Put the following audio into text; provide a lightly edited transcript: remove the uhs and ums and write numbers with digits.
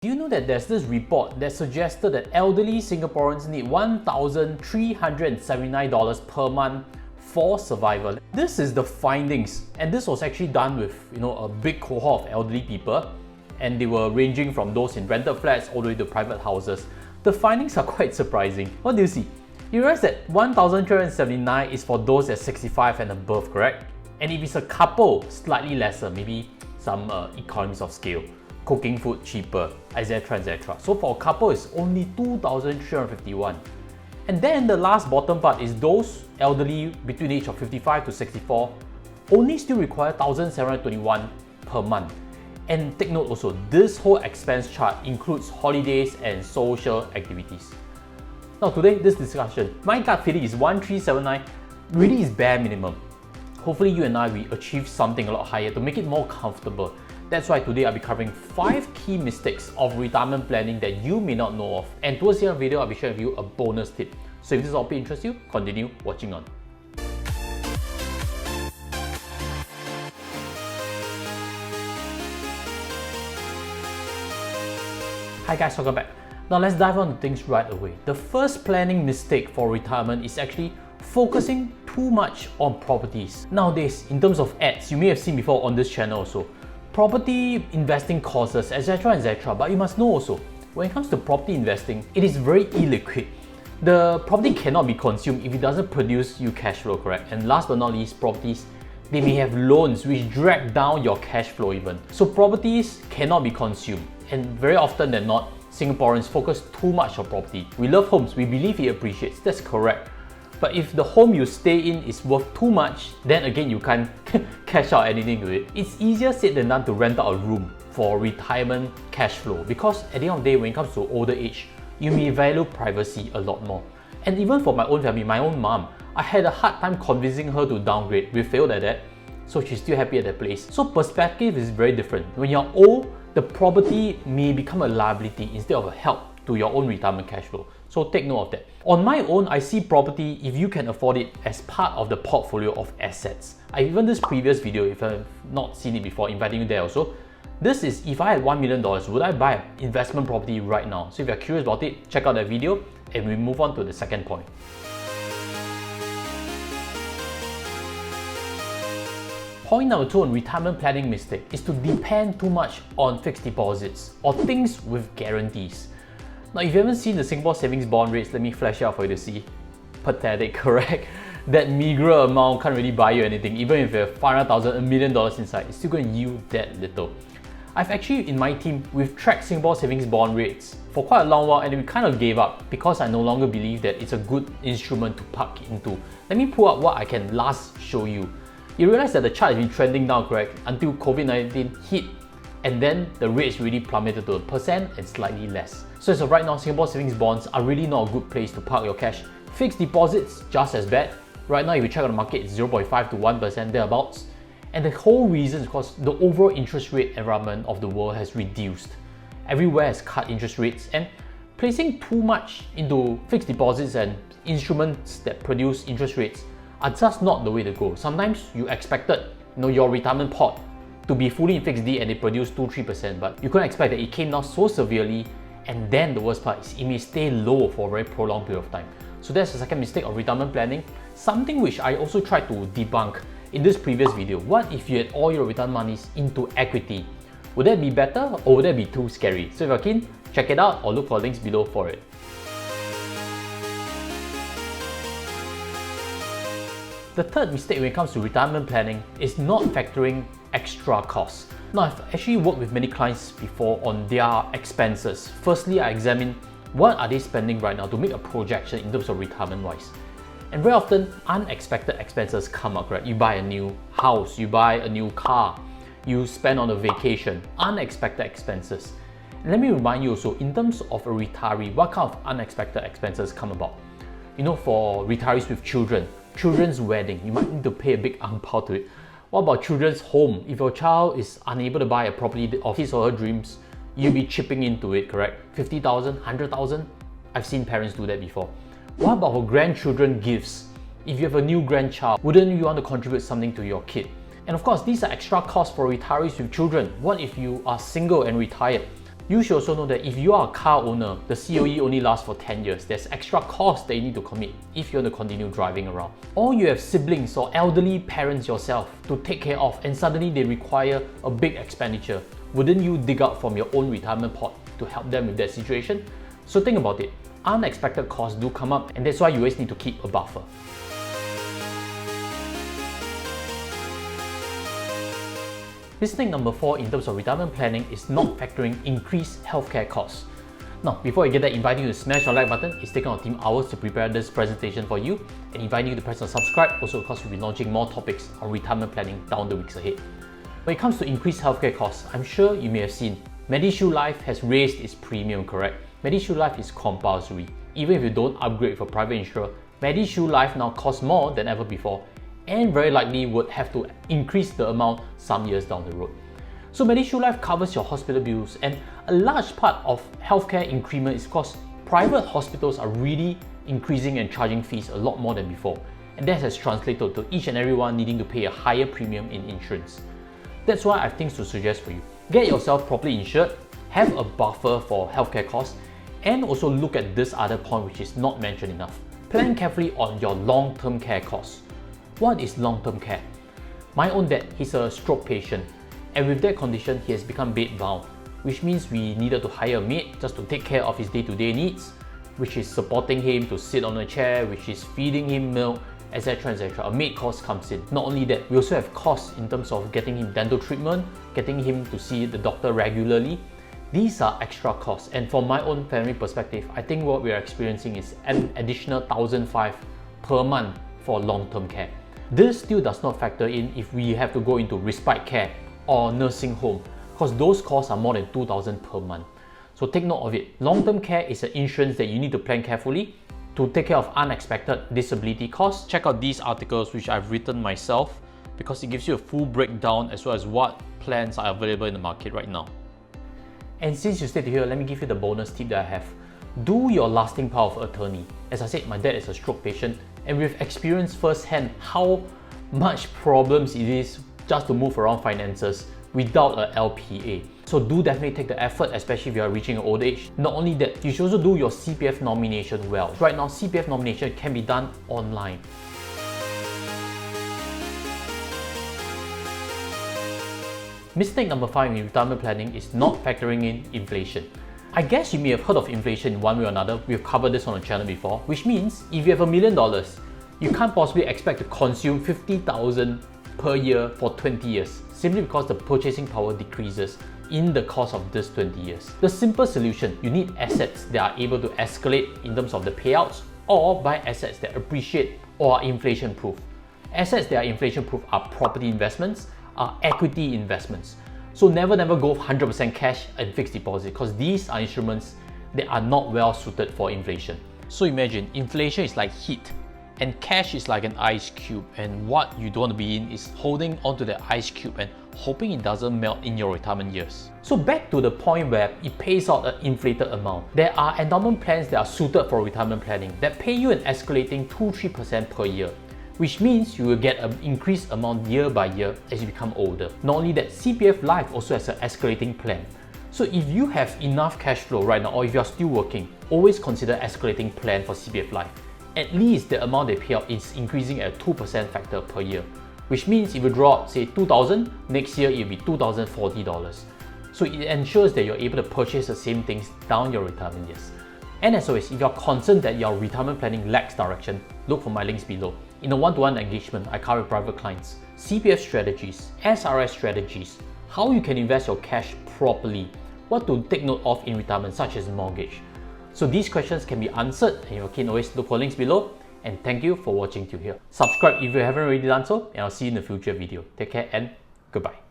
Do you know that there's this report that suggested that elderly Singaporeans need $1,379 per month for survival? This is the findings, and this was actually done with a big cohort of elderly people, and they were ranging from those in rented flats all the way to private houses. The findings are quite surprising. What do you see? You realize that 1,379 is for those at 65 and above, correct? And if it's a couple, slightly lesser, maybe some economies of scale. Cooking food cheaper, etc, etc. So for a couple, it's only 2,351. And then the last bottom part is those elderly between the age of 55 to 64 only still require 1,721 per month. And take note also, this whole expense chart includes holidays and social activities. Now today, this discussion, my gut feeling is 1,379 really is bare minimum. Hopefully you and I will achieve something a lot higher to make it more comfortable. That's why today I'll be covering 5 key mistakes of retirement planning that you may not know of. And towards the end of the video, I'll be sharing with you a bonus tip. So if this topic interests you, continue watching on. Hi guys, welcome back. Now let's dive on to things right away. The first planning mistake for retirement is actually focusing too much on properties. Nowadays, in terms of ads, you may have seen before on this channel also, property investing courses, etc, etc. But you must know also, when it comes to property investing, it is very illiquid. The property cannot be consumed if it doesn't produce you cash flow, correct? And last but not least, properties, they may have loans which drag down your cash flow even. So properties cannot be consumed. And very often than not, Singaporeans focus too much on property. We love homes, we believe it appreciates, that's correct. But if the home you stay in is worth too much, then again you can't cash out anything with it. It's easier said than done to rent out a room for retirement cash flow, because at the end of the day, when it comes to older age, you may value privacy a lot more. And even for my own family, my own mom, I had a hard time convincing her to downgrade. We failed at that, so she's still happy at that place. So perspective is very different. When you're old, the property may become a liability instead of a help to your own retirement cash flow. So take note of that. On my own, I see property, if you can afford it, as part of the portfolio of assets. I've even this previous video, if I've not seen it before, inviting you there also. This is if I had $1 million, would I buy an investment property right now? So if you're curious about it, check out that video and we move on to the second point. Point number 2 on retirement planning mistake is to depend too much on fixed deposits or things with guarantees. Now, if you haven't seen the Singapore savings bond rates, let me flash it out for you to see. Pathetic, correct? That meager amount can't really buy you anything. Even if you have 500,000, $1 million inside, it's still going to yield that little. I've actually, in my team, we've tracked Singapore savings bond rates for quite a long while, and we kind of gave up because I no longer believe that it's a good instrument to park into. Let me pull up what I can last show you. You realize that the chart has been trending down, correct? Until COVID-19 hit, and then the rates really plummeted to 1% and slightly less. So as of right now, Singapore savings bonds are really not a good place to park your cash. Fixed deposits, just as bad. Right now, if you check on the market, it's 0.5 to 1% thereabouts. And the whole reason is because the overall interest rate environment of the world has reduced. Everywhere has cut interest rates, and placing too much into fixed deposits and instruments that produce interest rates are just not the way to go. Sometimes you expected your retirement pot to be fully in fixed D and it produced 2-3%, but you couldn't expect that it came down so severely. And then the worst part is it may stay low for a very prolonged period of time. So that's the second mistake of retirement planning, something which I also tried to debunk in this previous video. What if you had all your retirement monies into equity? Would that be better or would that be too scary? So if you're keen, check it out or look for links below for it. The third mistake when it comes to retirement planning is not factoring extra costs. Now, I've actually worked with many clients before on their expenses. Firstly, I examine what are they spending right now to make a projection in terms of retirement wise. And very often, unexpected expenses come up, right? You buy a new house, you buy a new car, you spend on a vacation, unexpected expenses. And let me remind you also, in terms of a retiree, what kind of unexpected expenses come about? For retirees with children, children's wedding, you might need to pay a big ang pao to it. What about children's home? If your child is unable to buy a property of his or her dreams, you'll be chipping into it, correct? 50,000, 100,000? I've seen parents do that before. What about for grandchildren gifts? If you have a new grandchild, wouldn't you want to contribute something to your kid? And of course, these are extra costs for retirees with children. What if you are single and retired? You should also know that if you are a car owner, the COE only lasts for 10 years. There's extra costs that you need to commit if you want to continue driving around. Or you have siblings or elderly parents yourself to take care of and suddenly they require a big expenditure. Wouldn't you dig out from your own retirement pot to help them with that situation? So think about it. Unexpected costs do come up, and that's why you always need to keep a buffer. Mistake number 4 in terms of retirement planning is not factoring increased healthcare costs. Now, before I get that, inviting you to smash the like button. It's taken our team hours to prepare this presentation for you, and inviting you to press on subscribe also because we'll be launching more topics on retirement planning down the weeks ahead. When it comes to increased healthcare costs, I'm sure you may have seen MediShield Life has raised its premium, correct? MediShield Life is compulsory. Even if you don't upgrade for private insurer, MediShield Life now costs more than ever before, and very likely would have to increase the amount some years down the road. So MediShield Life covers your hospital bills, and a large part of healthcare increment is because private hospitals are really increasing and charging fees a lot more than before, and that has translated to each and everyone needing to pay a higher premium in insurance. That's why I have things to suggest for you. Get yourself properly insured, have a buffer for healthcare costs, and also look at this other point which is not mentioned enough. Plan carefully on your long-term care costs. What is long-term care? My own dad, he's a stroke patient, and with that condition, he has become bed-bound, which means we needed to hire a maid just to take care of his day-to-day needs, which is supporting him to sit on a chair, which is feeding him milk, etc. etc. A maid cost comes in. Not only that, we also have costs in terms of getting him dental treatment, getting him to see the doctor regularly. These are extra costs, and from my own family perspective, I think what we are experiencing is an additional $1,500 per month for long-term care. This still does not factor in if we have to go into respite care or nursing home, because those costs are more than $2,000 per month. So take note of it. Long-term care is an insurance that you need to plan carefully to take care of unexpected disability costs. Check out these articles which I've written myself, because it gives you a full breakdown as well as what plans are available in the market right now. And since you stayed here, let me give you the bonus tip that I have. Do your lasting power of attorney. As I said, my dad is a stroke patient, and we've experienced firsthand how much problems it is just to move around finances without a LPA. So do definitely take the effort, especially if you are reaching an old age. Not only that, you should also do your CPF nomination well. Right now, CPF nomination can be done online. Mistake number 5 in retirement planning is not factoring in inflation. I guess you may have heard of inflation in one way or another. We've covered this on the channel before, which means if you have $1 million, you can't possibly expect to consume $50,000 per year for 20 years, simply because the purchasing power decreases in the course of this 20 years. The simple solution, you need assets that are able to escalate in terms of the payouts, or buy assets that appreciate or are inflation proof. Assets that are inflation proof are property investments, are equity investments. So never go 100% cash and fixed deposit, because these are instruments that are not well suited for inflation. So imagine inflation is like heat and cash is like an ice cube, and what you don't want to be in is holding onto the ice cube and hoping it doesn't melt in your retirement years. So back to the point where it pays out an inflated amount. There are endowment plans that are suited for retirement planning that pay you an escalating 2-3% per year, which means you will get an increased amount year by year as you become older. Not only that, CPF Life also has an escalating plan. So if you have enough cash flow right now, or if you're still working, always consider escalating plan for CPF Life. At least the amount they pay out is increasing at a 2% factor per year, which means if you draw out, say $2,000, next year it will be $2,040. So it ensures that you're able to purchase the same things down your retirement years. And as always, if you're concerned that your retirement planning lacks direction, look for my links below. In a one-to-one engagement, I cover private clients, CPF strategies, SRS strategies, how you can invest your cash properly, what to take note of in retirement, such as mortgage. So these questions can be answered, and you can always look for links below. And thank you for watching till here. Subscribe if you haven't already done so, and I'll see you in the future video. Take care and goodbye.